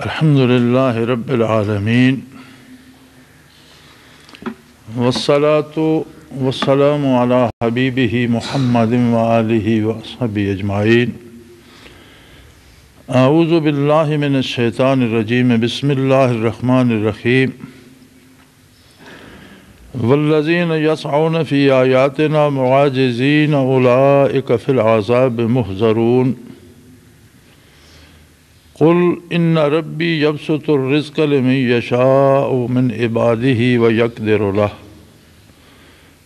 الحمدللہ رب العالمین والصلاة والسلام علی حبیبہ محمد وآلہ وصحبہ اجمعین۔ اعوذ باللہ من الشیطان الرجیم، بسم اللہ الرحمن الرحیم۔ والذین یسعون فی آیاتنا معاجزین اولئک فی العذاب محضرون۔ قل ان ربی یبسط الرزق لمن یشاء من عبادہ ویقدر لہ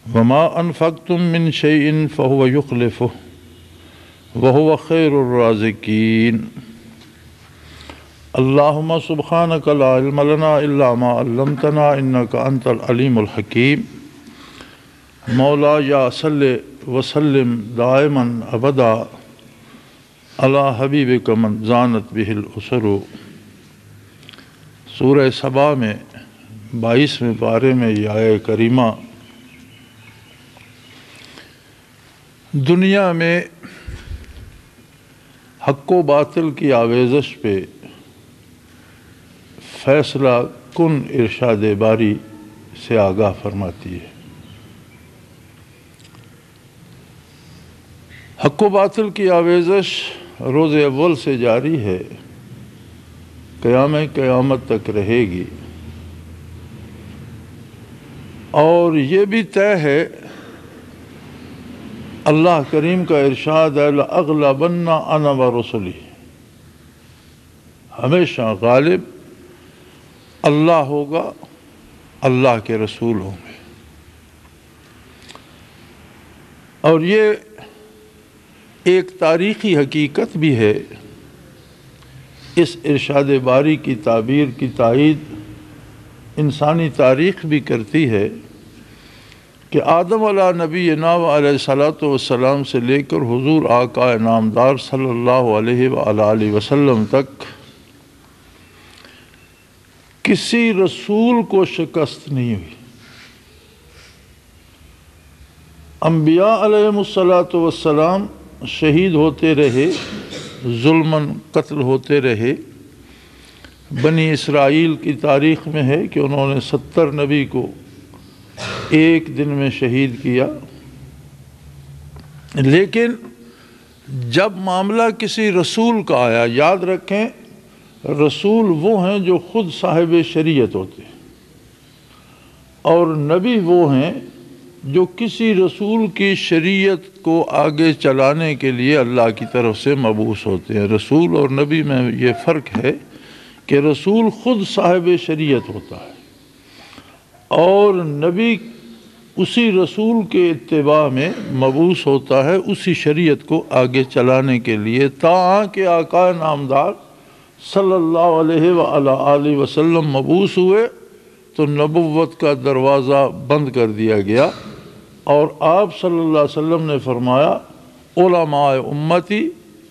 وما انفقتم من شیء فہو یخلفہ وہو خیر الرازقین۔ اللہم سبحانک لا علم لنا الا ما علمتنا انک انت العلیم الحکیم۔ مولایا صلی وسلم دائما ابدا علی حبیبک من زانت بہ الاسر۔ سورہ سبا میں 22ویں پارے میں یہ آیہ کریمہ دنیا میں حق و باطل کی آویزش پہ فیصلہ کن ارشاد باری سے آگاہ فرماتی ہے۔ حق و باطل کی آویزش روز اول سے جاری ہے، قیامت تک رہے گی، اور یہ بھی طے ہے، اللہ کریم کا ارشاد ہے لَأَغْلَبَنَّ أَنَا وَرُسُلِي، ہمیشہ غالب اللہ ہوگا، اللہ کے رسول ہوں گے۔ اور یہ ایک تاریخی حقیقت بھی ہے، اس ارشاد باری کی تعبیر کی تائید انسانی تاریخ بھی کرتی ہے کہ آدم علیہ نبینا علیہ الصلوۃ والسلام سے لے کر حضور آقا نامدار صلی اللہ علیہ وآلہ وسلم تک کسی رسول کو شکست نہیں ہوئی۔ انبیاء علیہم الصلوۃ والسلام شہید ہوتے رہے، ظلماً قتل ہوتے رہے۔ بنی اسرائیل کی تاریخ میں ہے کہ انہوں نے 70 نبی کو ایک دن میں شہید کیا، لیکن جب معاملہ کسی رسول کا آیا، یاد رکھیں رسول وہ ہیں جو خود صاحب شریعت ہوتے ہیں، اور نبی وہ ہیں جو کسی رسول کی شریعت کو آگے چلانے کے لیے اللہ کی طرف سے مبعوث ہوتے ہیں۔ رسول اور نبی میں یہ فرق ہے کہ رسول خود صاحب شریعت ہوتا ہے اور نبی اسی رسول کے اتباع میں مبعوث ہوتا ہے، اسی شریعت کو آگے چلانے کے لیے، تاں کہ آقا نامدار صلی اللہ علیہ وآلہ وسلم مبعوث ہوئے تو نبوت کا دروازہ بند کر دیا گیا، اور آپ صلی اللہ علیہ وسلم نے فرمایا علماء امتی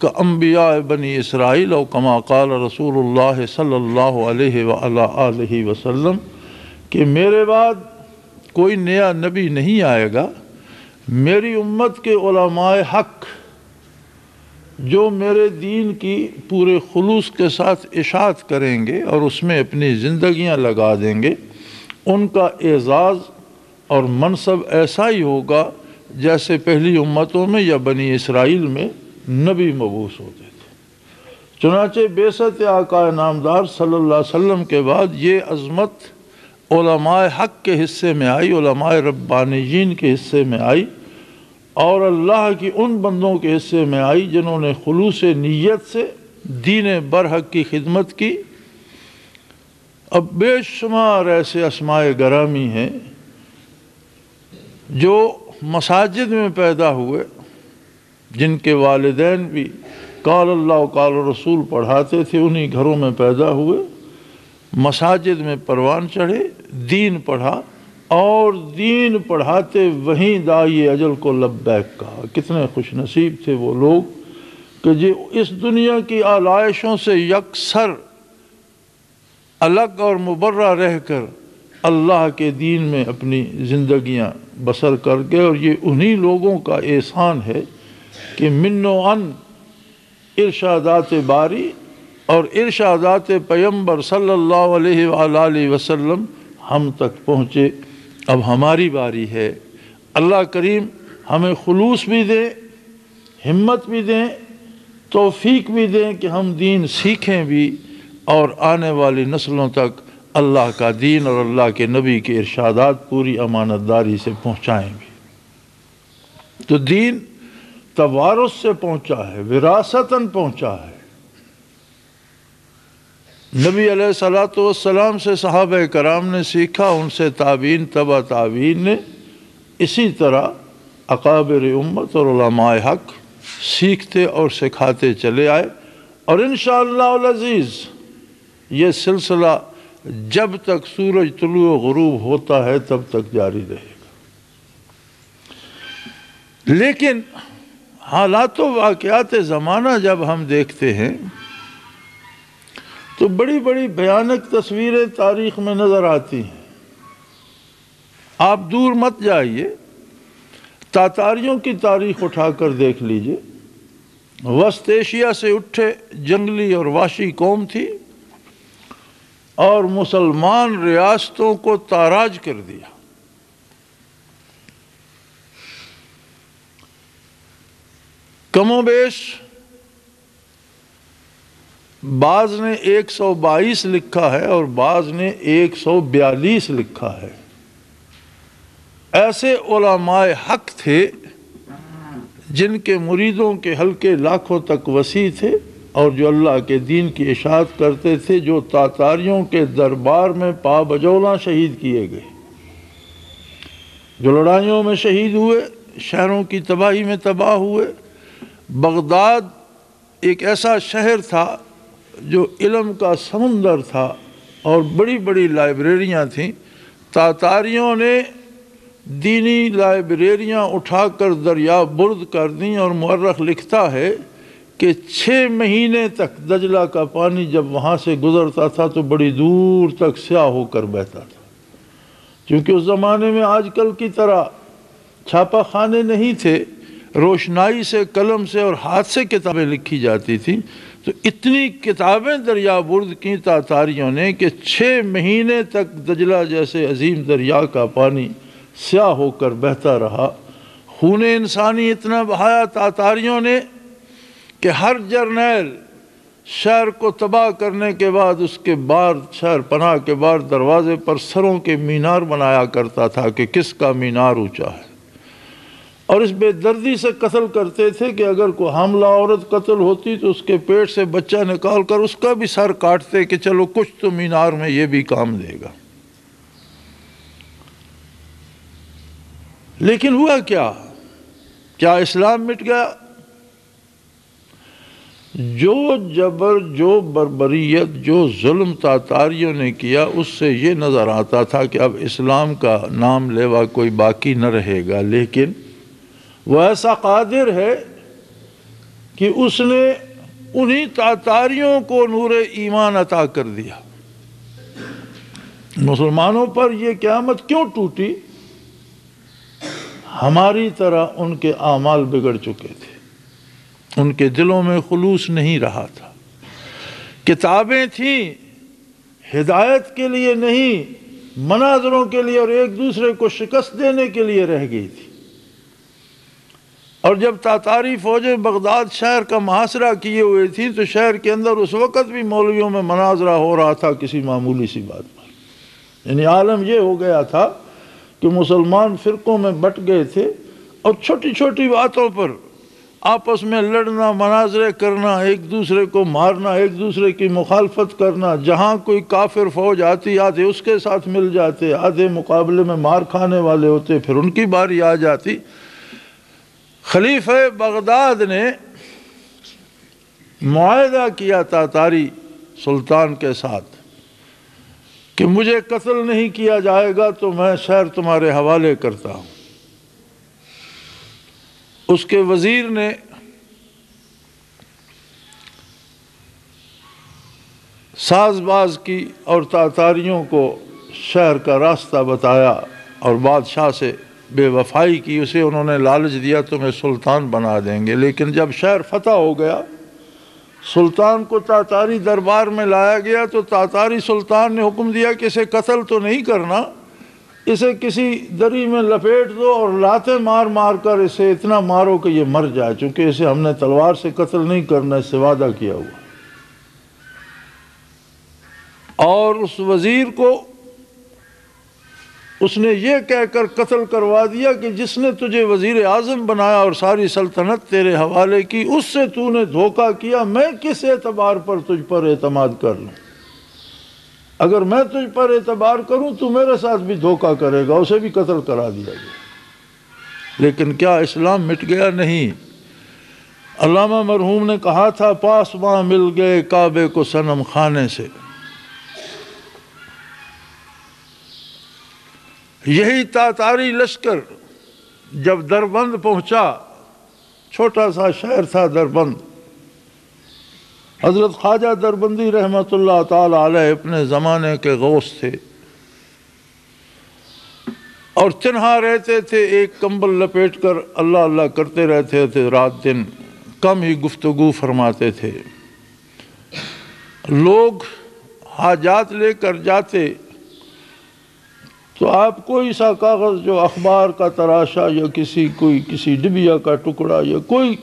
کا انبیاء بنی اسرائیل، او کما قال رسول اللہ صلی اللہ علیہ وآلہ وسلم، کہ میرے بعد کوئی نیا نبی نہیں آئے گا، میری امت کے علماء حق جو میرے دین کی پورے خلوص کے ساتھ اشاعت کریں گے اور اس میں اپنی زندگیاں لگا دیں گے، ان کا اعزاز اور منصب ایسا ہی ہوگا جیسے پہلی امتوں میں یا بنی اسرائیل میں نبی مبعوث ہوتے تھے۔ چنانچہ بعثت آقا نامدار صلی اللہ علیہ وسلم کے بعد یہ عظمت علماء حق کے حصے میں آئی، علماء ربانیین کے حصے میں آئی، اور اللہ کی ان بندوں کے حصے میں آئی جنہوں نے خلوص نیت سے دین برحق کی خدمت کی۔ اب بے شمار ایسے اسماء گرامی ہیں جو مساجد میں پیدا ہوئے، جن کے والدین بھی قال اللہ قال رسول پڑھاتے تھے، انہی گھروں میں پیدا ہوئے، مساجد میں پروان چڑھے، دین پڑھا، اور دین پڑھاتے وہیں داعی اجل کو لبیک کہا۔ کتنے خوش نصیب تھے وہ لوگ کہ جو اس دنیا کی آلائشوں سے یکسر الگ اور مبرہ رہ کر اللہ کے دین میں اپنی زندگیاں بسر کر گئے، اور یہ انہی لوگوں کا احسان ہے کہ من و عن ارشادات باری اور ارشادات پیغمبر صلی اللہ علیہ وآلہ وسلم ہم تک پہنچے۔ اب ہماری باری ہے، اللہ کریم ہمیں خلوص بھی دیں، ہمت بھی دیں، توفیق بھی دیں کہ ہم دین سیکھیں بھی اور آنے والی نسلوں تک اللہ کا دین اور اللہ کے نبی کے ارشادات پوری امانت داری سے پہنچائیں بھی۔ تو دین توارث سے پہنچا ہے، وراثتاً پہنچا ہے۔ نبی علیہ السلام سے صحابہ کرام نے سیکھا، ان سے تابعین، تبع تابعین نے، اسی طرح اکابر امت اور علماء حق سیکھتے اور سکھاتے چلے آئے، اور انشاءاللہ العزیز یہ سلسلہ جب تک سورج طلوع و غروب ہوتا ہے تب تک جاری رہے گا۔ لیکن حالات و واقعات زمانہ جب ہم دیکھتے ہیں تو بڑی بڑی بھیانک تصویریں تاریخ میں نظر آتی ہیں۔ آپ دور مت جائیے، تاتاریوں کی تاریخ اٹھا کر دیکھ لیجئے۔ وسط ایشیا سے اٹھے جنگلی اور وحشی قوم تھی، اور مسلمان ریاستوں کو تاراج کر دیا۔ کم و بیش بعض نے 122 لکھا ہے اور بعض نے 142 لکھا ہے۔ ایسے علماء حق تھے جن کے مریدوں کے حلقے لاکھوں تک وسیع تھے، اور جو اللہ کے دین کی اشاعت کرتے تھے، جو تاتاریوں کے دربار میں پا بجولاں شہید کیے گئے، جو لڑائیوں میں شہید ہوئے، شہروں کی تباہی میں تباہ ہوئے۔ بغداد ایک ایسا شہر تھا جو علم کا سمندر تھا، اور بڑی بڑی لائبریریاں تھیں۔ تاتاریوں نے دینی لائبریریاں اٹھا کر دریا برد کر دیں، اور مورخ لکھتا ہے کہ 6 مہینے تک دجلہ کا پانی جب وہاں سے گزرتا تھا تو بڑی دور تک سیاہ ہو کر بہتا تھا، کیونکہ اس زمانے میں آج کل کی طرح چھاپا خانے نہیں تھے، روشنائی سے، قلم سے اور ہاتھ سے کتابیں لکھی جاتی تھیں۔ تو اتنی کتابیں دریا برد کی تاتاریوں نے کہ 6 مہینے تک دجلہ جیسے عظیم دریا کا پانی سیاہ ہو کر بہتا رہا۔ خون انسانی اتنا بہایا تاتاریوں نے کہ ہر جرنیل شہر کو تباہ کرنے کے بعد اس کے بعد شہر پناہ کے بعد دروازے پر سروں کے مینار بنایا کرتا تھا کہ کس کا مینار اونچا ہے، اور اس بے دردی سے قتل کرتے تھے کہ اگر کوئی حاملہ عورت قتل ہوتی تو اس کے پیٹ سے بچہ نکال کر اس کا بھی سر کاٹتے کہ چلو کچھ تو مینار میں یہ بھی کام دے گا۔ لیکن ہوا کیا اسلام مٹ گیا؟ جو جبر، جو بربریت، جو ظلم تاتاریوں نے کیا، اس سے یہ نظر آتا تھا کہ اب اسلام کا نام لیوا کوئی باقی نہ رہے گا۔ لیکن وہ ایسا قادر ہے کہ اس نے انہی تاتاریوں کو نور ایمان عطا کر دیا۔ مسلمانوں پر یہ قیامت کیوں ٹوٹی؟ ہماری طرح ان کے اعمال بگڑ چکے تھے، ان کے دلوں میں خلوص نہیں رہا تھا۔ کتابیں تھیں ہدایت کے لیے نہیں، مناظروں کے لیے اور ایک دوسرے کو شکست دینے کے لیے رہ گئی تھی۔ اور جب تاتاری فوجیں بغداد شہر کا محاصرہ کیے ہوئے تھیں تو شہر کے اندر اس وقت بھی مولویوں میں مناظرہ ہو رہا تھا کسی معمولی سی بات پر۔ یعنی عالم یہ ہو گیا تھا کہ مسلمان فرقوں میں بٹ گئے تھے، اور چھوٹی چھوٹی باتوں پر آپس میں لڑنا، مناظرے کرنا، ایک دوسرے کو مارنا، ایک دوسرے کی مخالفت کرنا۔ جہاں کوئی کافر فوج آتی، آدھے اس کے ساتھ مل جاتے، آدھے مقابلے میں مار کھانے والے ہوتے، پھر ان کی باری آ جاتی۔ خلیفہ بغداد نے معاہدہ کیا تاتاری سلطان کے ساتھ کہ مجھے قتل نہیں کیا جائے گا تو میں شہر تمہارے حوالے کرتا ہوں۔ اس کے وزیر نے ساز باز کی اور تاتاریوں کو شہر کا راستہ بتایا، اور بادشاہ سے بے وفائی کی، اسے انہوں نے لالچ دیا تمہیں سلطان بنا دیں گے۔ لیکن جب شہر فتح ہو گیا، سلطان کو تاتاری دربار میں لایا گیا تو تاتاری سلطان نے حکم دیا کہ اسے قتل تو نہیں کرنا، اسے کسی دری میں لپیٹ دو اور لاتیں مار مار کر اسے اتنا مارو کہ یہ مر جائے، چونکہ اسے ہم نے تلوار سے قتل نہیں کرنا، اس سے وعدہ کیا ہوا۔ اور اس وزیر کو اس نے یہ کہہ کر قتل کروا دیا کہ جس نے تجھے وزیر اعظم بنایا اور ساری سلطنت تیرے حوالے کی، اس سے تو نے دھوکہ کیا، میں کس اعتبار پر تجھ پر اعتماد کر لوں؟ اگر میں تجھ پر اعتبار کروں تو میرے ساتھ بھی دھوکہ کرے گا، اسے بھی قتل کرا دیا گیا۔ لیکن کیا اسلام مٹ گیا؟ نہیں۔ علامہ مرحوم نے کہا تھا، پاسباں مل گئے کعبے کو صنم خانے سے۔ یہی تاتاری لشکر جب دربند پہنچا، چھوٹا سا شہر تھا دربند، حضرت خواجہ دربندی رحمۃ اللہ تعالی علیہ اپنے زمانے کے غوث تھے اور تنہا رہتے تھے، ایک کمبل لپیٹ کر اللہ اللہ کرتے رہتے تھے، رات دن کم ہی گفتگو فرماتے تھے۔ لوگ حاجات لے کر جاتے تو آپ کوئی سا کاغذ جو اخبار کا تراشا یا کسی ڈبیا کا ٹکڑا یا کوئی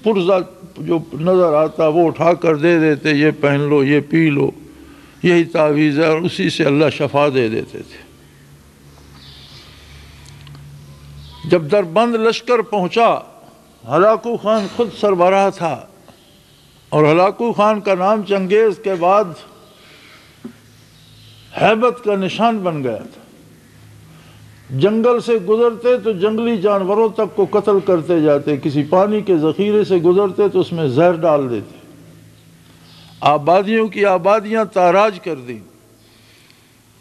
پرزہ جو نظر آتا وہ اٹھا کر دے دیتے، یہ پہن لو، یہ پی لو، یہی تعویذ ہے، اور اسی سے اللہ شفا دے دیتے تھے۔ جب دربند لشکر پہنچا، ہلاکو خان خود سربراہ تھا، اور ہلاکو خان کا نام چنگیز کے بعد ہیبت کا نشان بن گیا تھا۔ جنگل سے گزرتے تو جنگلی جانوروں تک کو قتل کرتے جاتے، کسی پانی کے ذخیرے سے گزرتے تو اس میں زہر ڈال دیتے، آبادیوں کی آبادیاں تاراج کر دیں۔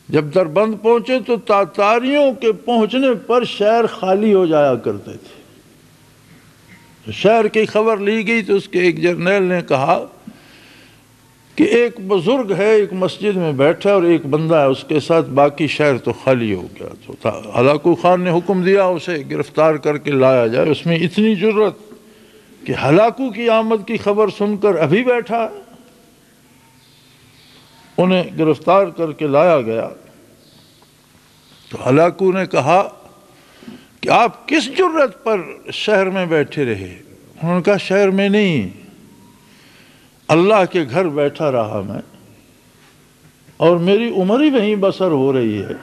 جب دربند پہنچے تو تاتاریوں کے پہنچنے پر شہر خالی ہو جایا کرتے تھے۔ شہر کی خبر لی گئی تو اس کے ایک جرنیل نے کہا کہ ایک بزرگ ہے، ایک مسجد میں بیٹھا اور ایک بندہ ہے اس کے ساتھ، باقی شہر تو خالی ہو گیا۔ تو ہلاکو خان نے حکم دیا اسے گرفتار کر کے لایا جائے۔ اس میں اتنی جرت کہ ہلاکو کی آمد کی خبر سن کر ابھی بیٹھا ہے۔ انہیں گرفتار کر کے لایا گیا تو ہلاکو نے کہا کہ آپ کس جرت پر شہر میں بیٹھے رہے؟ انہوں نے کہا شہر میں نہیں، اللہ کے گھر بیٹھا رہا میں، اور میری عمر ہی وہیں بسر ہو رہی ہے،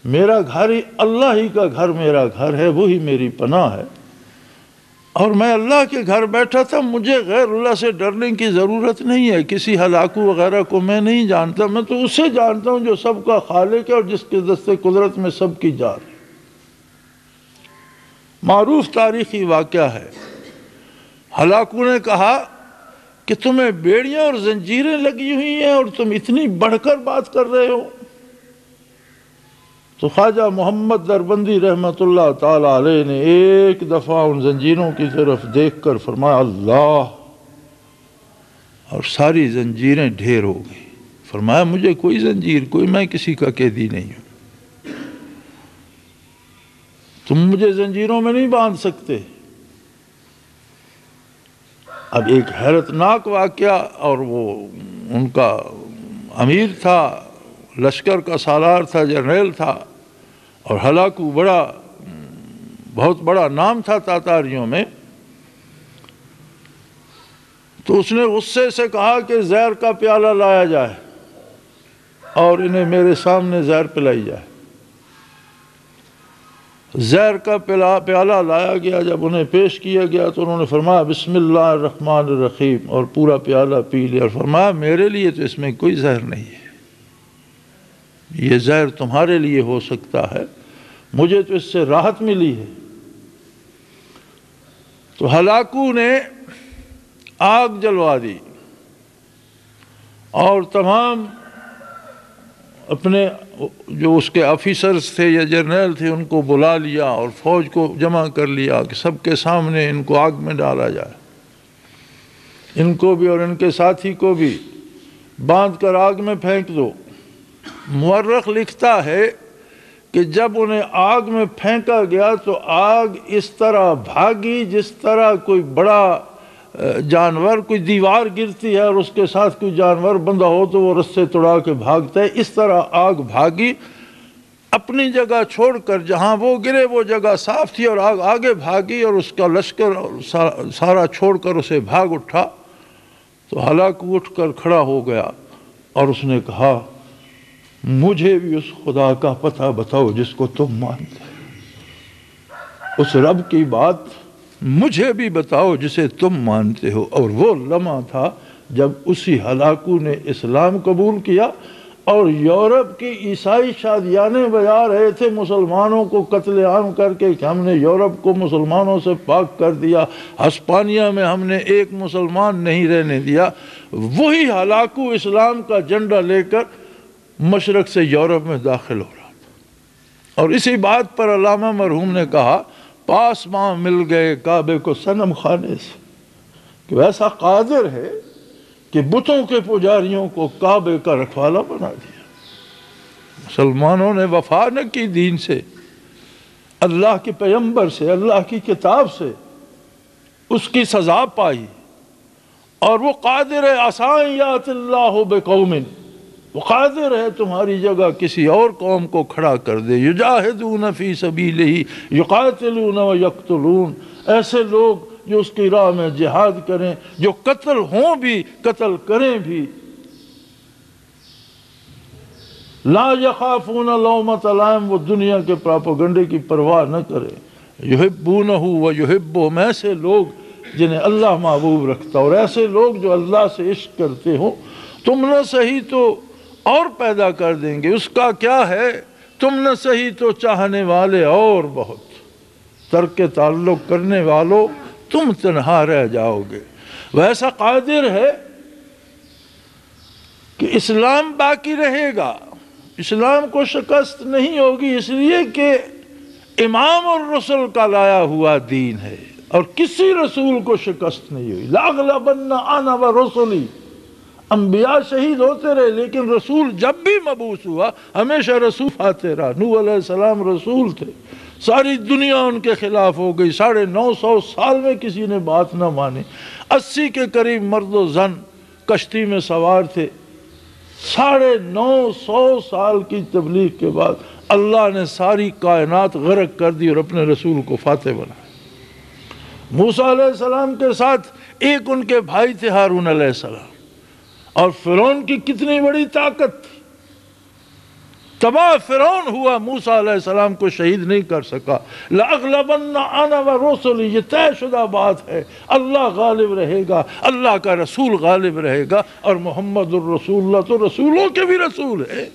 میرا گھر ہی اللہ ہی کا گھر میرا گھر ہے، وہی میری پناہ ہے، اور میں اللہ کے گھر بیٹھا تھا، مجھے غیر اللہ سے ڈرنے کی ضرورت نہیں ہے، کسی ہلاکو وغیرہ کو میں نہیں جانتا، میں تو اسے جانتا ہوں جو سب کا خالق ہے اور جس کے دست قدرت میں سب کی جان ہے۔ معروف تاریخی واقعہ ہے۔ ہلاکو نے کہا کہ تمہیں بیڑیاں اور زنجیریں لگی ہوئی ہیں اور تم اتنی بڑھ کر بات کر رہے ہو؟ تو خواجہ محمد دربندی رحمۃ اللہ تعالی علیہ نے ایک دفعہ ان زنجیروں کی طرف دیکھ کر فرمایا اللہ، اور ساری زنجیریں ڈھیر ہو گئی۔ فرمایا مجھے کوئی زنجیر، میں کسی کا قیدی نہیں ہوں، تم مجھے زنجیروں میں نہیں باندھ سکتے۔ اب ایک حیرت ناک واقعہ، اور وہ ان کا امیر تھا، لشکر کا سالار تھا، جرنیل تھا، اور ہلاکو بہت بڑا نام تھا تاتاریوں میں۔ تو اس نے غصے سے کہا کہ زہر کا پیالہ لایا جائے اور انہیں میرے سامنے زہر پلائی جائے۔ زہر کا پیالہ لایا گیا، جب انہیں پیش کیا گیا تو انہوں نے فرمایا بسم اللہ الرحمن الرحیم، اور پورا پیالہ پی لیا، اور فرمایا میرے لیے تو اس میں کوئی زہر نہیں ہے، یہ زہر تمہارے لیے ہو سکتا ہے، مجھے تو اس سے راحت ملی ہے۔ تو ہلاکو نے آگ جلوا دی اور تمام اپنے جو اس کے آفیسرز تھے یا جرنیل تھے ان کو بلا لیا اور فوج کو جمع کر لیا کہ سب کے سامنے ان کو آگ میں ڈالا جائے، ان کو بھی اور ان کے ساتھی کو بھی باندھ کر آگ میں پھینک دو۔ مورخ لکھتا ہے کہ جب انہیں آگ میں پھینکا گیا تو آگ اس طرح بھاگی جس طرح کوئی بڑا جانور، کوئی دیوار گرتی ہے اور اس کے ساتھ کوئی جانور بندہ ہو تو وہ رسے توڑا کے بھاگتا ہے، اس طرح آگ بھاگی اپنی جگہ چھوڑ کر، جہاں وہ گرے وہ جگہ صاف تھی، اور آگ آگے بھاگی اور اس کا لشکر سارا چھوڑ کر اسے بھاگ اٹھا۔ تو ہلاکو اٹھ کر کھڑا ہو گیا اور اس نے کہا مجھے بھی اس خدا کا پتہ بتاؤ جس کو تم مانتے، اس رب کی بات مجھے بھی بتاؤ جسے تم مانتے ہو۔ اور وہ لمحہ تھا جب اسی ہلاکو نے اسلام قبول کیا، اور یورپ کی عیسائی شادیانے بجا رہے تھے مسلمانوں کو قتل عام کر کے کہ ہم نے یورپ کو مسلمانوں سے پاک کر دیا، ہسپانیہ میں ہم نے ایک مسلمان نہیں رہنے دیا۔ وہی ہلاکو اسلام کا جھنڈا لے کر مشرق سے یورپ میں داخل ہو رہا تھا۔ اور اسی بات پر علامہ مرحوم نے کہا پاسباں مل گئے کعبے کو صنم خانے سے، کہ ویسا قادر ہے کہ بتوں کے پجاریوں کو کعبے کا رکھوالا بنا دیا۔ مسلمانوں نے وفا نہ کی دین سے، اللہ کے پیغمبر سے، اللہ کی کتاب سے، اس کی سزا پائی۔ اور وہ قادر ہے عسیٰ یأت اللہ بقوم، وہ قادر ہے تمہاری جگہ کسی اور قوم کو کھڑا کر دے۔ یجاہدون فی سبیلہ یقاتلون و یقتلون، ایسے لوگ جو اس کی راہ میں جہاد کریں، جو قتل ہوں بھی قتل کریں بھی۔ لا یخافون لومۃ لائم، وہ دنیا کے پراپیگنڈے کی پرواہ نہ کرے۔ یحبونہ و یحبہم، ایسے لوگ جنہیں اللہ محبوب رکھتا، اور ایسے لوگ جو اللہ سے عشق کرتے ہوں۔ تم نہ صحیح تو اور پیدا کر دیں گے، اس کا کیا ہے، تم نہ صحیح تو چاہنے والے اور بہت، ترک تعلق کرنے والوں تم تنہا رہ جاؤ گے۔ ویسا قادر ہے کہ اسلام باقی رہے گا، اسلام کو شکست نہیں ہوگی، اس لیے کہ امام الرسل کا لایا ہوا دین ہے، اور کسی رسول کو شکست نہیں ہوئی۔ لَأَغْلَبَنَّ أَنَا وَرُسُلِي، انبیاء شہید ہوتے رہے لیکن رسول جب بھی مبعوث ہوا ہمیشہ رسول آتے رہا۔ نوح علیہ السلام رسول تھے، ساری دنیا ان کے خلاف ہو گئی، 950 سال میں کسی نے بات نہ مانی، 80 کے قریب مرد و زن کشتی میں سوار تھے۔ 950 سال کی تبلیغ کے بعد اللہ نے ساری کائنات غرق کر دی اور اپنے رسول کو فاتح بنایا۔ موسیٰ علیہ السلام کے ساتھ ایک ان کے بھائی تھے ہارون علیہ السلام، اور فرعون کی کتنی بڑی طاقت تھی، تباہ فرعون ہوا، موسیٰ علیہ السلام کو شہید نہیں کر سکا۔ لَأَغْلَبَنَّ أَنَا وَرُسُلِي، یہ طے شدہ بات ہے، اللہ غالب رہے گا، اللہ کا رسول غالب رہے گا، اور محمد الرسول اللہ تو رسولوں کے بھی رسول ہے،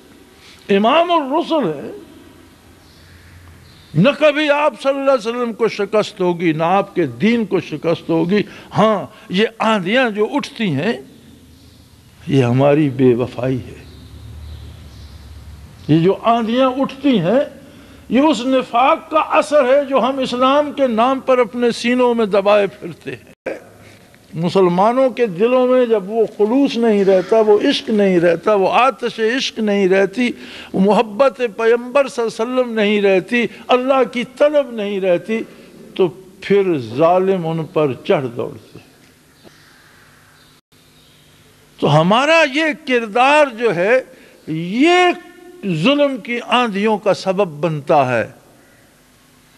امام الرسل ہے۔ نہ کبھی آپ صلی اللہ علیہ وسلم کو شکست ہوگی، نہ آپ کے دین کو شکست ہوگی۔ ہاں یہ آندیاں جو اٹھتی ہیں یہ ہماری بے وفائی ہے، یہ جو آندیاں اٹھتی ہیں یہ اس نفاق کا اثر ہے جو ہم اسلام کے نام پر اپنے سینوں میں دبائے پھرتے ہیں۔ مسلمانوں کے دلوں میں جب وہ خلوص نہیں رہتا، وہ عشق نہیں رہتا، وہ آتش عشق نہیں رہتی، وہ محبت پیغمبر صلی اللہ علیہ وسلم نہیں رہتی، اللہ کی طلب نہیں رہتی، تو پھر ظالم ان پر چڑھ دوڑتے۔ تو ہمارا یہ کردار جو ہے یہ ظلم کی آندھیوں کا سبب بنتا ہے،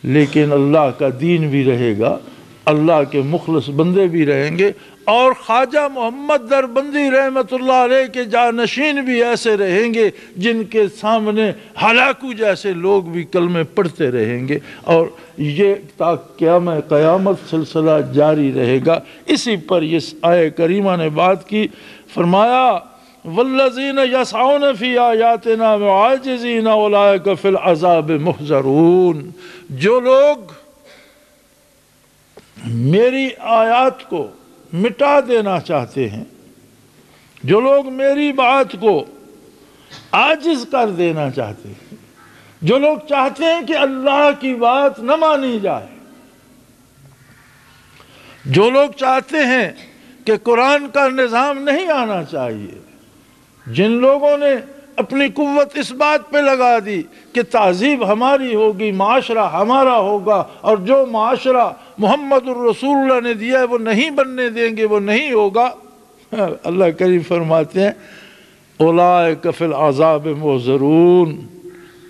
لیکن اللہ کا دین بھی رہے گا، اللہ کے مخلص بندے بھی رہیں گے، اور خواجہ محمد دربندی رحمت اللہ علیہ کے جانشین بھی ایسے رہیں گے جن کے سامنے ہلاکو جیسے لوگ بھی کلمے پڑھتے رہیں گے، اور یہ تا قیامت سلسلہ جاری رہے گا۔ اسی پر یہ آیہ کریمہ نے بات کی، فرمایا والذین یسعون فی آیاتنا معاجزین اولئک فی العذاب محضرون، جو لوگ میری آیات کو مٹا دینا چاہتے ہیں، جو لوگ میری بات کو عاجز کر دینا چاہتے ہیں، جو لوگ چاہتے ہیں کہ اللہ کی بات نہ مانی جائے، جو لوگ چاہتے ہیں کہ قرآن کا نظام نہیں آنا چاہیے، جن لوگوں نے اپنی قوت اس بات پہ لگا دی کہ تہذیب ہماری ہوگی، معاشرہ ہمارا ہوگا، اور جو معاشرہ محمد الرسول اللہ نے دیا ہے وہ نہیں بننے دیں گے، وہ نہیں ہوگا۔ اللہ کریم فرماتے ہیں اولئک فی العذاب محضرون،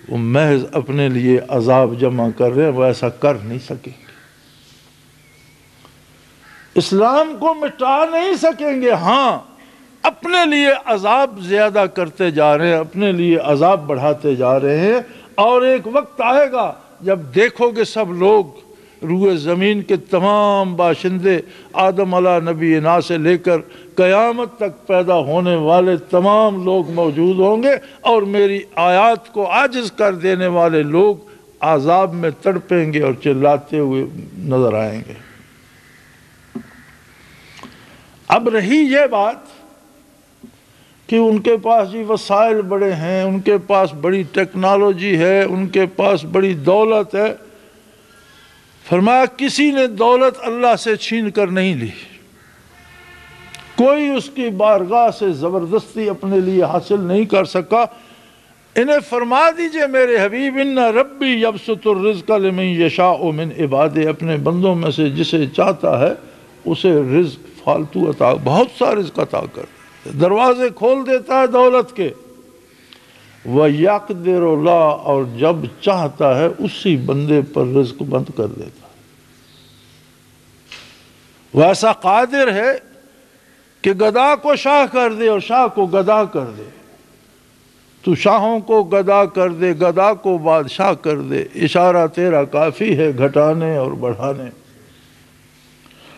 وہ محض اپنے لیے عذاب جمع کر رہے ہیں، وہ ایسا کر نہیں سکیں گے، اسلام کو مٹا نہیں سکیں گے۔ ہاں اپنے لیے عذاب زیادہ کرتے جا رہے ہیں، اپنے لیے عذاب بڑھاتے جا رہے ہیں، اور ایک وقت آئے گا جب دیکھو گے سب لوگ، روئے زمین کے تمام باشندے، آدم علیہ نبی نا سے لے کر قیامت تک پیدا ہونے والے تمام لوگ موجود ہوں گے، اور میری آیات کو عاجز کر دینے والے لوگ عذاب میں تڑپیں گے اور چلاتے ہوئے نظر آئیں گے۔ اب رہی یہ بات کہ ان کے پاس جی وسائل بڑے ہیں، ان کے پاس بڑی ٹیکنالوجی ہے، ان کے پاس بڑی دولت ہے، فرمایا کسی نے دولت اللہ سے چھین کر نہیں لی، کوئی اس کی بارگاہ سے زبردستی اپنے لیے حاصل نہیں کر سکا۔ انہیں فرما دیجئے میرے حبیب ان ربی یبسط الرزق لمن یشاء من عبادہ، اپنے بندوں میں سے جسے چاہتا ہے اسے رزق فالتو عطا، بہت سا رزق عطا کر، دروازے کھول دیتا ہے دولت کے۔ وَيَقْدِرُ اللَّهُ، اور جب چاہتا ہے اسی بندے پر رزق بند کر دیتا ہے۔ وہ ایسا قادر ہے کہ گدا کو شاہ کر دے اور شاہ کو گدا کر دے، تو شاہوں کو گدا کر دے، گدا کو بادشاہ کر دے، اشارہ تیرا کافی ہے گھٹانے اور بڑھانے۔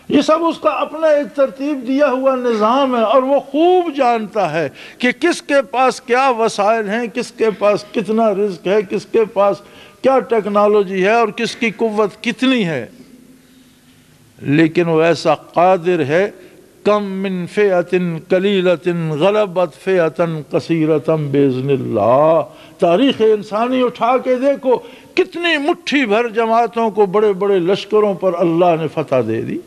یہ سب اس کا اپنا ایک ترتیب دیا ہوا نظام ہے، اور وہ خوب جانتا ہے کہ کس کے پاس کیا وسائل ہیں، کس کے پاس کتنا رزق ہے، کس کے پاس کیا ٹیکنالوجی ہے، اور کس کی قوت کتنی ہے۔ لیکن وہ ایسا قادر ہے، کم من فئۃ قلیلۃ غلبت فئۃ کثیرۃ باذن اللہ۔ تاریخ انسانی اٹھا کے دیکھو، کتنی مٹھی بھر جماعتوں کو بڑے بڑے لشکروں پر اللہ نے فتح دے دی۔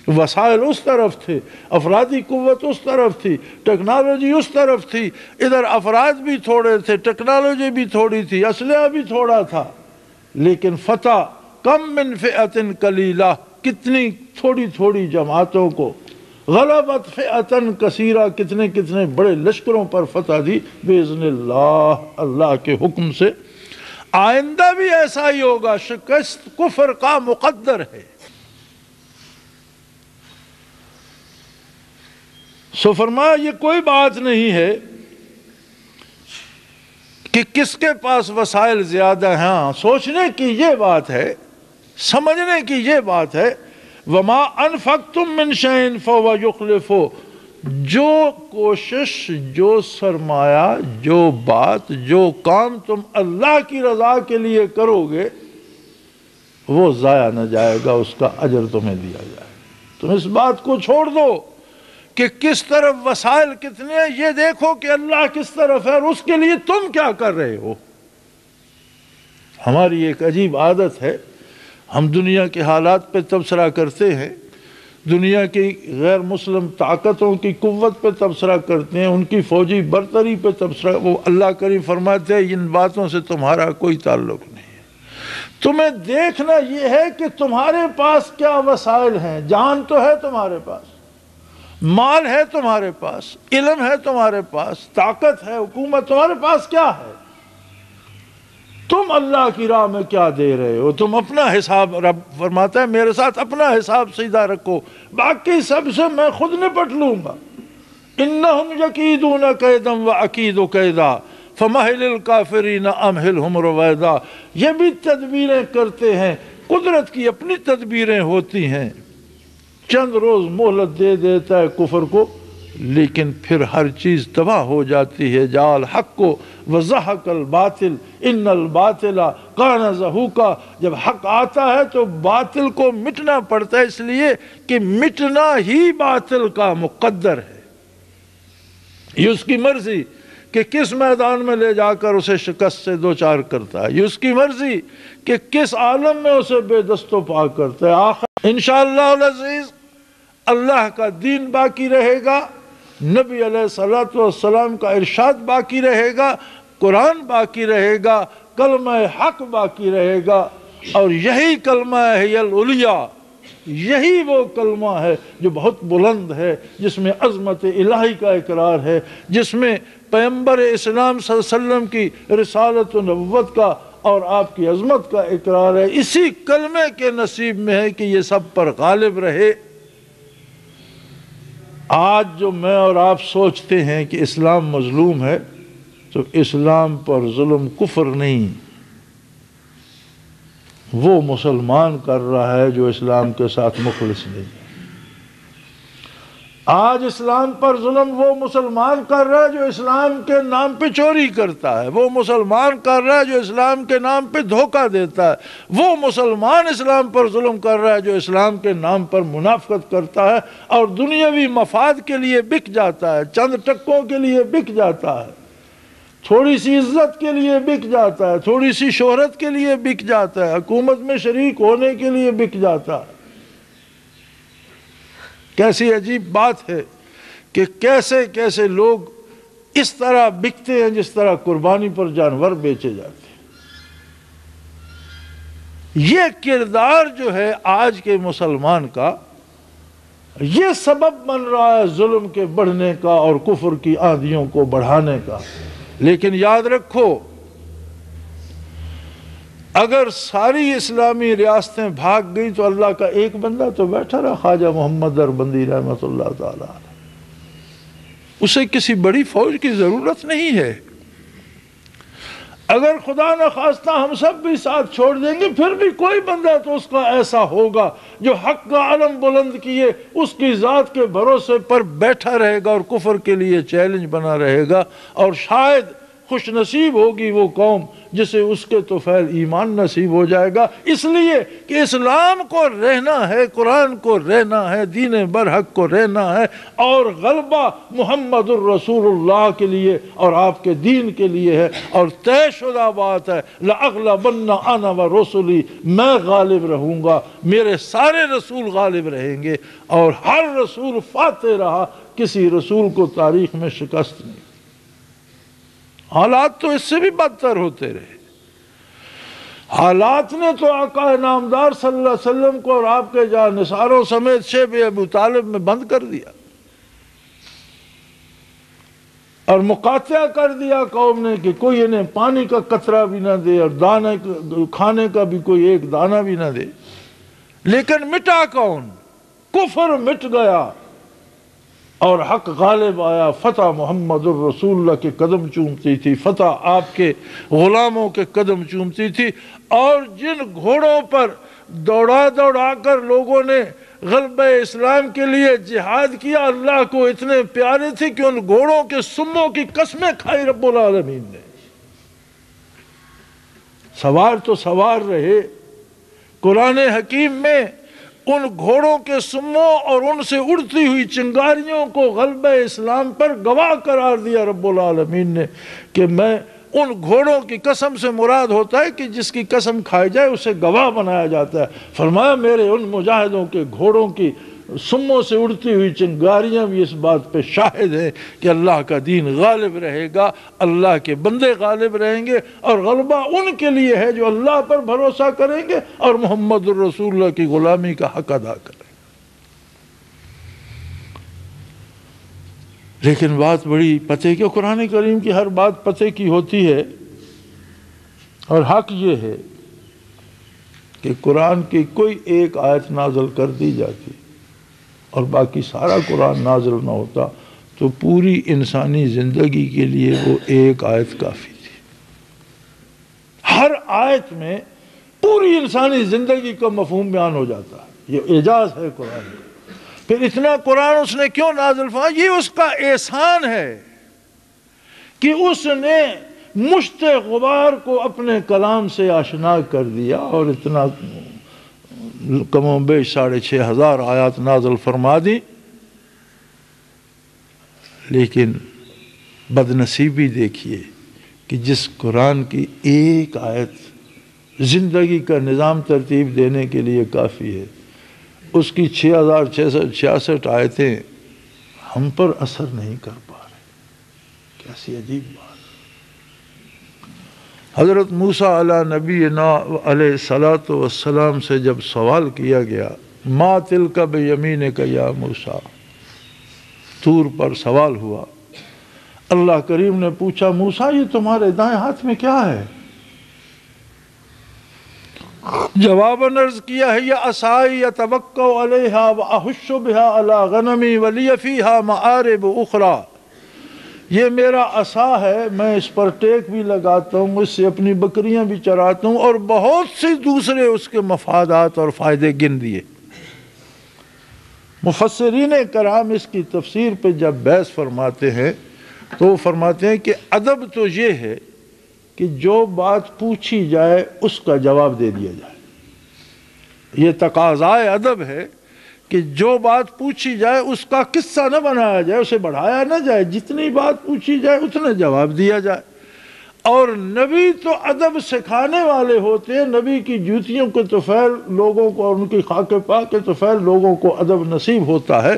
وسائل اس طرف تھے، افرادی قوت اس طرف تھی، ٹیکنالوجی اس طرف تھی، ادھر افراد بھی تھوڑے تھے، ٹیکنالوجی بھی تھوڑی تھی، اسلحہ بھی تھوڑا تھا، لیکن فتح کم من فئۃ قلیلہ، کتنی تھوڑی تھوڑی جماعتوں کو، غلبت فئۃ کثیرہ، کتنے کتنے بڑے لشکروں پر فتح دی، باذن اللہ، اللہ کے حکم سے۔ آئندہ بھی ایسا ہی ہوگا، شکست کفر کا مقدر ہے۔ سو فرمایا یہ کوئی بات نہیں ہے کہ کس کے پاس وسائل زیادہ ہیں، ہاں سوچنے کی یہ بات ہے، سمجھنے کی یہ بات ہے، وَمَا أَنفَقْتُم مِّن شَيْءٍ فَهُوَ يُخْلِفُهُ، جو کوشش، جو سرمایہ، جو بات، جو کام تم اللہ کی رضا کے لیے کرو گے وہ ضائع نہ جائے گا، اس کا اجر تمہیں دیا جائے گا۔ تم اس بات کو چھوڑ دو کہ کس طرف وسائل کتنے ہیں، یہ دیکھو کہ اللہ کس طرف ہے اور اس کے لیے تم کیا کر رہے ہو۔ ہماری ایک عجیب عادت ہے، ہم دنیا کے حالات پہ تبصرہ کرتے ہیں، دنیا کی غیر مسلم طاقتوں کی قوت پہ تبصرہ کرتے ہیں، ان کی فوجی برتری پہ تبصرہ، وہ اللہ کریم فرماتے ہیں ان باتوں سے تمہارا کوئی تعلق نہیں ہے، تمہیں دیکھنا یہ ہے کہ تمہارے پاس کیا وسائل ہیں۔ جان تو ہے تمہارے پاس، مال ہے تمہارے پاس، علم ہے تمہارے پاس، طاقت ہے، حکومت، تمہارے پاس کیا ہے؟ تم اللہ کی راہ میں کیا دے رہے ہو؟ تم اپنا حساب، رب فرماتا ہے میرے ساتھ اپنا حساب سیدھا رکھو، باقی سب سے میں خود نپٹ لوں گا۔ انہم یکیدون کیدا واکید کیدا فمہل الکافرین امہلہم رویدا۔ یہ بھی تدبیریں کرتے ہیں، قدرت کی اپنی تدبیریں ہوتی ہیں، چند روز مہلت دے دیتا ہے کفر کو، لیکن پھر ہر چیز تباہ ہو جاتی ہے۔ جاء الحق وزہق الباطل ان الباطل کان زہوقا، جب حق آتا ہے تو باطل کو مٹنا پڑتا ہے، اس لیے کہ مٹنا ہی باطل کا مقدر ہے، یہ اس کی مرضی کہ کس میدان میں لے جا کر اسے شکست سے دوچار کرتا ہے، یہ اس کی مرضی کہ کس عالم میں اسے بے دست و پا کرتا ہے۔ آخر انشاءاللہ العزیز اللہ کا دین باقی رہے گا، نبی علیہ السلام کا ارشاد باقی رہے گا، قرآن باقی رہے گا، کلمہ حق باقی رہے گا، اور یہی کلمہ ہی العلیٰ، یہی وہ کلمہ ہے جو بہت بلند ہے، جس میں عظمت الہی کا اقرار ہے، جس میں پیغمبر اسلام صلی اللہ علیہ وسلم کی رسالت و نبوت کا اور آپ کی عظمت کا اقرار ہے۔ اسی کلمے کے نصیب میں ہے کہ یہ سب پر غالب رہے۔ آج جو میں اور آپ سوچتے ہیں کہ اسلام مظلوم ہے، تو اسلام پر ظلم کفر نہیں، وہ مسلمان کر رہا ہے جو اسلام کے ساتھ مخلص نہیں۔ آج اسلام پر ظلم وہ مسلمان کر رہا ہے جو اسلام کے نام پہ چوری کرتا ہے، وہ مسلمان کر رہا ہے جو اسلام کے نام پہ دھوکہ دیتا ہے، وہ مسلمان اسلام پر ظلم کر رہا ہے جو اسلام کے نام پر منافقت کرتا ہے اور دنیاوی مفاد کے لیے بک جاتا ہے، چند ٹکوں کے لیے بک جاتا ہے، تھوڑی سی عزت کے لیے بک جاتا ہے، تھوڑی سی شہرت کے لیے بک جاتا ہے، حکومت میں شریک ہونے کے لیے بک جاتا ہے۔ کیسی عجیب بات ہے کہ کیسے کیسے لوگ اس طرح بکتے ہیں جس طرح قربانی پر جانور بیچے جاتے ہیں۔ یہ کردار جو ہے آج کے مسلمان کا، یہ سبب بن رہا ہے ظلم کے بڑھنے کا اور کفر کی آندھیوں کو بڑھانے کا۔ لیکن یاد رکھو، اگر ساری اسلامی ریاستیں بھاگ گئی تو اللہ کا ایک بندہ تو بیٹھا رہا، خواجہ محمد دربندی رحمۃ اللہ تعالی علیہ۔ اسے کسی بڑی فوج کی ضرورت نہیں ہے۔ اگر خدا نہ خواستہ ہم سب بھی ساتھ چھوڑ دیں گے، پھر بھی کوئی بندہ تو اس کا ایسا ہوگا جو حق کا علم بلند کیے اس کی ذات کے بھروسے پر بیٹھا رہے گا اور کفر کے لیے چیلنج بنا رہے گا، اور شاید خوش نصیب ہوگی وہ قوم جسے اس کے طفیل ایمان نصیب ہو جائے گا، اس لیے کہ اسلام کو رہنا ہے، قرآن کو رہنا ہے، دین برحق کو رہنا ہے، اور غلبہ محمد الرسول اللہ کے لیے اور آپ کے دین کے لیے ہے، اور طے شدہ بات ہے لَأَغْلَبَنَّ أَنَا وَرُسُلِي، میں غالب رہوں گا، میرے سارے رسول غالب رہیں گے، اور ہر رسول فاتح رہا، کسی رسول کو تاریخ میں شکست نہیں۔ حالات تو اس سے بھی بدتر ہوتے رہے۔ حالات نے تو آقا نامدار صلی اللہ علیہ وسلم کو اور آپ کے جانثاروں سمیت شیب ابو طالب میں بند کر دیا اور مقاطعہ کر دیا قوم نے کہ کوئی انہیں پانی کا قطرہ بھی نہ دے اور دانے کھانے کا بھی کوئی ایک دانہ بھی نہ دے۔ لیکن مٹا کون؟ کفر مٹ گیا اور حق غالب آیا۔ فتح محمد الرسول اللہ کے قدم چومتی تھی، فتح آپ کے غلاموں کے قدم چومتی تھی، اور جن گھوڑوں پر دوڑا دوڑا کر لوگوں نے غلبہ اسلام کے لیے جہاد کیا، اللہ کو اتنے پیارے تھے کہ ان گھوڑوں کے سموں کی قسمیں کھائی رب العالمین نے۔ سوار تو سوار رہے، قرآن حکیم میں ان گھوڑوں کے سموں اور ان سے اڑتی ہوئی چنگاریوں کو غلبہ اسلام پر گواہ قرار دیا رب العالمین نے، کہ میں ان گھوڑوں کی قسم سے مراد ہوتا ہے کہ جس کی قسم کھائی جائے اسے گواہ بنایا جاتا ہے۔ فرمایا میرے ان مجاہدوں کے گھوڑوں کی سموں سے اڑتی ہوئی چنگاریاں بھی اس بات پہ شاہد ہیں کہ اللہ کا دین غالب رہے گا، اللہ کے بندے غالب رہیں گے، اور غلبہ ان کے لیے ہے جو اللہ پر بھروسہ کریں گے اور محمد الرسول اللہ کی غلامی کا حق ادا کریں گے۔ لیکن بات بڑی پتے کی، قرآن کریم کی ہر بات پتے کی ہوتی ہے، اور حق یہ ہے کہ قرآن کی کوئی ایک آیت نازل کر دی جاتی اور باقی سارا قرآن نازل نہ ہوتا تو پوری انسانی زندگی کے لیے وہ ایک آیت کافی تھی۔ ہر آیت میں پوری انسانی زندگی کا مفہوم بیان ہو جاتا ہے۔ یہ اعجاز ہے قرآن کا۔ پھر اتنا قرآن اس نے کیوں نازل فرمایا؟ یہ اس کا احسان ہے کہ اس نے مشت غبار کو اپنے کلام سے آشنا کر دیا، اور اتنا کم و بیش 6500 آیات نازل فرما دی۔ لیکن بدنصیبی دیکھیے کہ جس قرآن کی ایک آیت زندگی کا نظام ترتیب دینے کے لیے کافی ہے، اس کی 6666 آیتیں ہم پر اثر نہیں کر پا رہے۔ کیسی عجیب بات۔ حضرت موسیٰ علیہ نبینا علیہ الصلوۃ والسلام سے جب سوال کیا گیا ما تلک بیمینک یا موسیٰ، طور پر سوال ہوا، اللہ کریم نے پوچھا موسیٰ یہ تمہارے دائیں ہاتھ میں کیا ہے؟ جواباً عرض کیا ہے یہ عصای اتوکا علیہا واحش بہا علی غنمی ولی فیہا معارب اخری، یہ میرا عصا ہے، میں اس پر ٹیک بھی لگاتا ہوں، اس سے اپنی بکریاں بھی چراتا ہوں، اور بہت سے دوسرے اس کے مفادات اور فائدے گن دیے۔ مفسرین کرام اس کی تفسیر پہ جب بحث فرماتے ہیں تو وہ فرماتے ہیں کہ ادب تو یہ ہے کہ جو بات پوچھی جائے اس کا جواب دے دیا جائے، یہ تقاضائے ادب ہے کہ جو بات پوچھی جائے اس کا قصہ نہ بنایا جائے، اسے بڑھایا نہ جائے، جتنی بات پوچھی جائے اتنا جواب دیا جائے۔ اور نبی تو ادب سکھانے والے ہوتے ہیں، نبی کی جوتیوں کے طفیل لوگوں کو اور ان کی خاک پاک کے طفیل لوگوں کو ادب نصیب ہوتا ہے،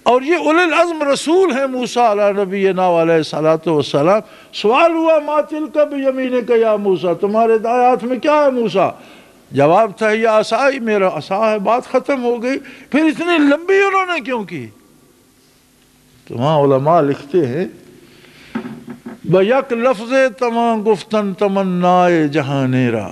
اور یہ اولی العزم رسول ہیں موسیٰ علیہ نبینا علیہ الصلوۃ والسلام۔ سوال ہوا ما تلک بیمینک یا موسیٰ، تمہارے دائیں ہاتھ میں کیا ہے موسیٰ؟ جواب تھا یہ عصا، میرا عصا ہے، بات ختم ہو گئی۔ پھر اتنی لمبی انہوں نے کیوں کی؟ تو وہاں علماء لکھتے ہیں بیک لفظ تمام گفتن تمنائے جہانیرا،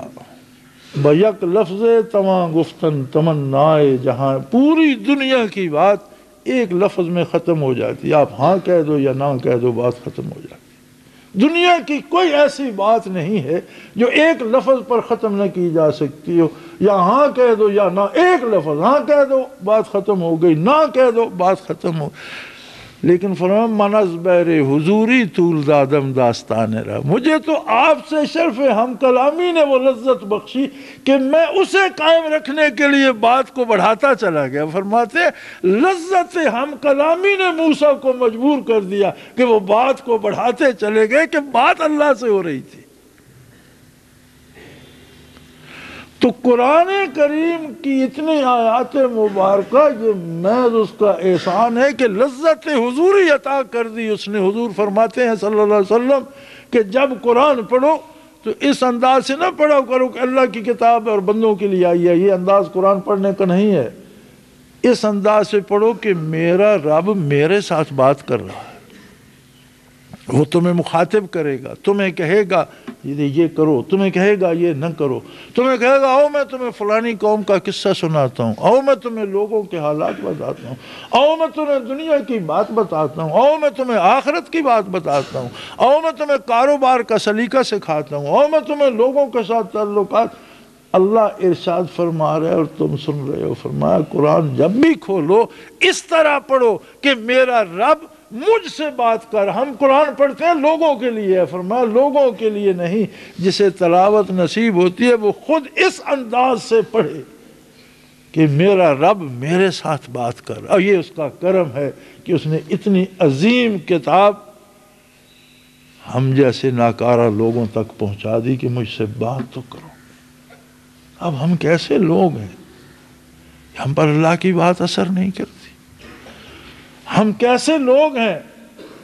بیک لفظ تمام گفتن تمنائے جہاں، پوری دنیا کی بات ایک لفظ میں ختم ہو جاتی ہے، آپ ہاں کہہ دو یا نہ کہہ دو بات ختم ہو جاتی ہے۔ دنیا کی کوئی ایسی بات نہیں ہے جو ایک لفظ پر ختم نہ کی جا سکتی ہو، یا ہاں کہہ دو یا نہ، ایک لفظ ہاں کہہ دو بات ختم ہو گئی، نہ کہہ دو بات ختم ہو۔ لیکن فرمایا من از بہر حضوری طول دادم داستان رہا، مجھے تو آپ سے شرف ہم کلامی نے وہ لذت بخشی کہ میں اسے قائم رکھنے کے لیے بات کو بڑھاتا چلا گیا۔ فرماتے لذت ہم کلامی نے موسیٰ کو مجبور کر دیا کہ وہ بات کو بڑھاتے چلے گئے کہ بات اللہ سے ہو رہی تھی۔ تو قرآن کریم کی اتنی آیات مبارکہ یہ محض اس کا احسان ہے کہ لذت حضوری عطا کر دی اس نے۔ حضور فرماتے ہیں صلی اللہ علیہ وسلم کہ جب قرآن پڑھو تو اس انداز سے نہ پڑھا کرو کہ اللہ کی کتاب اور بندوں کے لیے آئی ہے، یہ انداز قرآن پڑھنے کا نہیں ہے۔ اس انداز سے پڑھو کہ میرا رب میرے ساتھ بات کر رہا ہے، وہ تمہیں مخاطب کرے گا، تمہیں کہے گا یہ کرو، تمہیں کہے گا یہ نہ کرو، تمہیں کہے گا آؤ میں تمہیں فلانی قوم کا قصہ سناتا ہوں، آؤ میں تمہیں لوگوں کے حالات بتاتا ہوں، آؤ میں تمہیں دنیا کی بات بتاتا ہوں، آؤ میں تمہیں آخرت کی بات بتاتا ہوں، آؤ میں تمہیں کاروبار کا سلیقہ سکھاتا ہوں، آؤ میں تمہیں لوگوں کے ساتھ تعلقات۔ اللہ ارشاد فرما رہے اور تم سن رہے ہو۔ فرمایا قرآن جب بھی کھولو اس طرح پڑھو کہ میرا رب مجھ سے بات کر۔ ہم قرآن پڑھتے ہیں لوگوں کے لیے، فرمایا لوگوں کے لیے نہیں، جسے تلاوت نصیب ہوتی ہے وہ خود اس انداز سے پڑھے کہ میرا رب میرے ساتھ بات کر۔ اور یہ اس کا کرم ہے کہ اس نے اتنی عظیم کتاب ہم جیسے ناکارہ لوگوں تک پہنچا دی کہ مجھ سے بات تو کرو۔ اب ہم کیسے لوگ ہیں، ہم پر اللہ کی بات اثر نہیں کرتی۔ ہم کیسے لوگ ہیں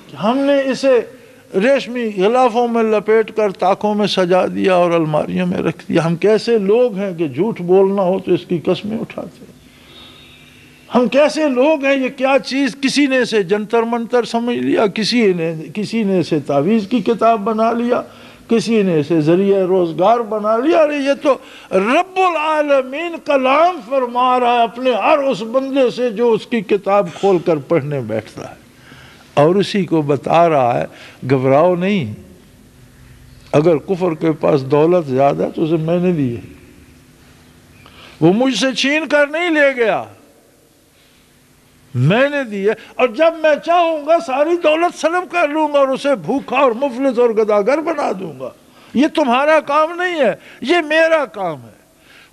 کہ ہم نے اسے ریشمی غلافوں میں لپیٹ کر طاقوں میں سجا دیا اور الماریوں میں رکھ دیا۔ ہم کیسے لوگ ہیں کہ جھوٹ بولنا ہو تو اس کی قسمیں اٹھاتے ہیں۔ ہم کیسے لوگ ہیں، یہ کیا چیز کسی نے اسے جنتر منتر سمجھ لیا، کسی نے اسے تعویذ کی کتاب بنا لیا، کسی نے اسے ذریعہ روزگار بنا لیا۔ ارے یہ تو رب العالمین کلام فرما رہا ہے اپنے ہر اس بندے سے جو اس کی کتاب کھول کر پڑھنے بیٹھتا ہے، اور اسی کو بتا رہا ہے گھبراؤ نہیں۔ اگر کفر کے پاس دولت زیادہ ہے تو اسے میں نے دی ہے، وہ مجھ سے چھین کر نہیں لے گیا، میں نے دی ہے، اور جب میں چاہوں گا ساری دولت سلب کر لوں گا اور اسے بھوکا اور مفلس اور گداگر بنا دوں گا۔ یہ تمہارا کام نہیں ہے، یہ میرا کام ہے۔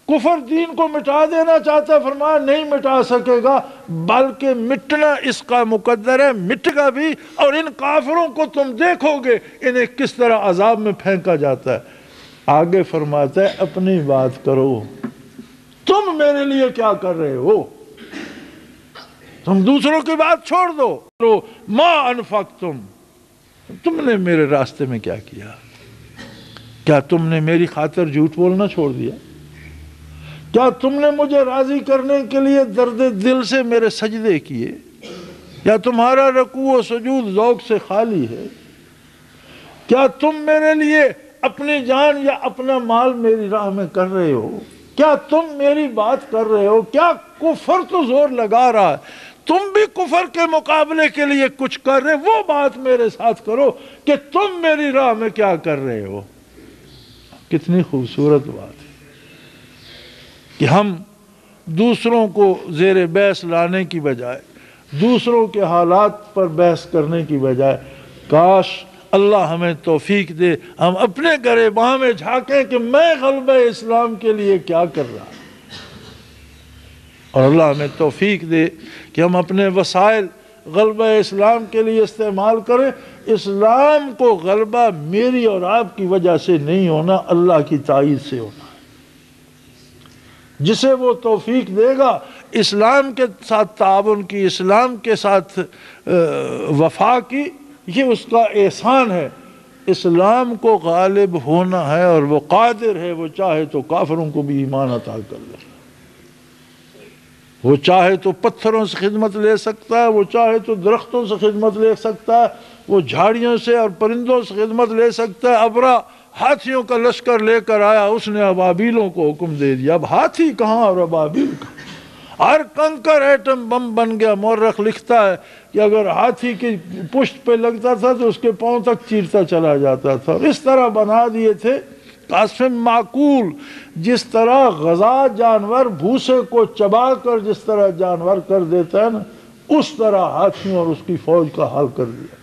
کفر دین کو مٹا دینا چاہتا ہے، فرمایا نہیں مٹا سکے گا، بلکہ مٹنا اس کا مقدر ہے، مٹ گا بھی۔ اور ان کافروں کو تم دیکھو گے انہیں کس طرح عذاب میں پھینکا جاتا ہے۔ آگے فرماتا ہے اپنی بات کرو، تم میرے لیے کیا کر رہے ہو، تم دوسروں کی بات چھوڑ دو۔ ما انفقتم، تم نے میرے راستے میں کیا کیا؟ کیا تم نے میری خاطر جھوٹ بولنا چھوڑ دیا؟ کیا تم نے مجھے راضی کرنے کے لیے درد دل سے میرے سجدے کیے، یا تمہارا رکوع و سجود ذوق سے خالی ہے؟ کیا تم میرے لیے اپنی جان یا اپنا مال میری راہ میں کر رہے ہو؟ کیا تم میری بات کر رہے ہو؟ کیا کفر تو زور لگا رہا ہے، تم بھی کفر کے مقابلے کے لیے کچھ کر رہے، وہ بات میرے ساتھ کرو کہ تم میری راہ میں کیا کر رہے ہو۔ کتنی خوبصورت بات ہے کہ ہم دوسروں کو زیر بحث لانے کی بجائے، دوسروں کے حالات پر بحث کرنے کی بجائے، کاش اللہ ہمیں توفیق دے ہم اپنے گریباں میں جھانکیں کہ میں غلبہ اسلام کے لیے کیا کر رہا ہوں، اور اللہ ہمیں توفیق دے کہ ہم اپنے وسائل غلبہ اسلام کے لیے استعمال کریں۔ اسلام کو غلبہ میری اور آپ کی وجہ سے نہیں ہونا، اللہ کی تائید سے ہونا ہے۔ جسے وہ توفیق دے گا اسلام کے ساتھ تعاون کی، اسلام کے ساتھ وفا کی، یہ اس کا احسان ہے۔ اسلام کو غالب ہونا ہے اور وہ قادر ہے، وہ چاہے تو کافروں کو بھی ایمان عطا کر لے، وہ چاہے تو پتھروں سے خدمت لے سکتا ہے، وہ چاہے تو درختوں سے خدمت لے سکتا ہے، وہ جھاڑیوں سے اور پرندوں سے خدمت لے سکتا ہے۔ ابرا ہاتھیوں کا لشکر لے کر آیا، اس نے ابابیلوں کو حکم دے دیا، اب ہاتھی کہاں اور ابابیل کہاں، ہر کنکر ایٹم بم بن گیا۔ مورخ لکھتا ہے کہ اگر ہاتھی کی پشت پہ لگتا تھا تو اس کے پاؤں تک چیرتا چلا جاتا تھا، اور اس طرح بنا دیے تھے قاسم معقول، جس طرح غذا جانور بھوسے کو چبا کر جس طرح جانور کر دیتا ہے نا، اس طرح ہاتھیوں اور اس کی فوج کا حال کر دیا۔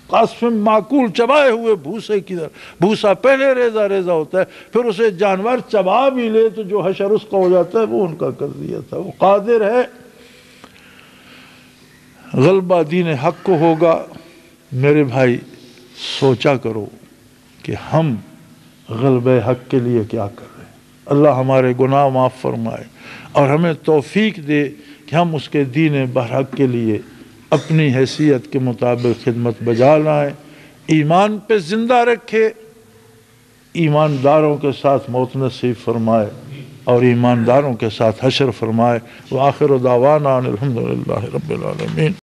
قاسم معقول چبائے ہوئے بھوسے کی طرح، بھوسا پہلے ریزہ ریزہ ہوتا ہے، پھر اسے جانور چبا بھی لے تو جو حشر اس کا ہو جاتا ہے وہ ان کا کر دیا تھا۔ وہ قادر ہے، غلبہ دین حق کو ہوگا۔ میرے بھائی سوچا کرو کہ ہم غلبہ حق کے لیے کیا کر رہے ہیں۔ اللہ ہمارے گناہ معاف فرمائے اور ہمیں توفیق دے کہ ہم اس کے دین برحق کے لیے اپنی حیثیت کے مطابق خدمت بجا لائیں، ایمان پہ زندہ رکھے، ایمانداروں کے ساتھ موت نصیب فرمائے اور ایمانداروں کے ساتھ حشر فرمائے۔ وآخر دعوانا الحمدللہ رب العالمین۔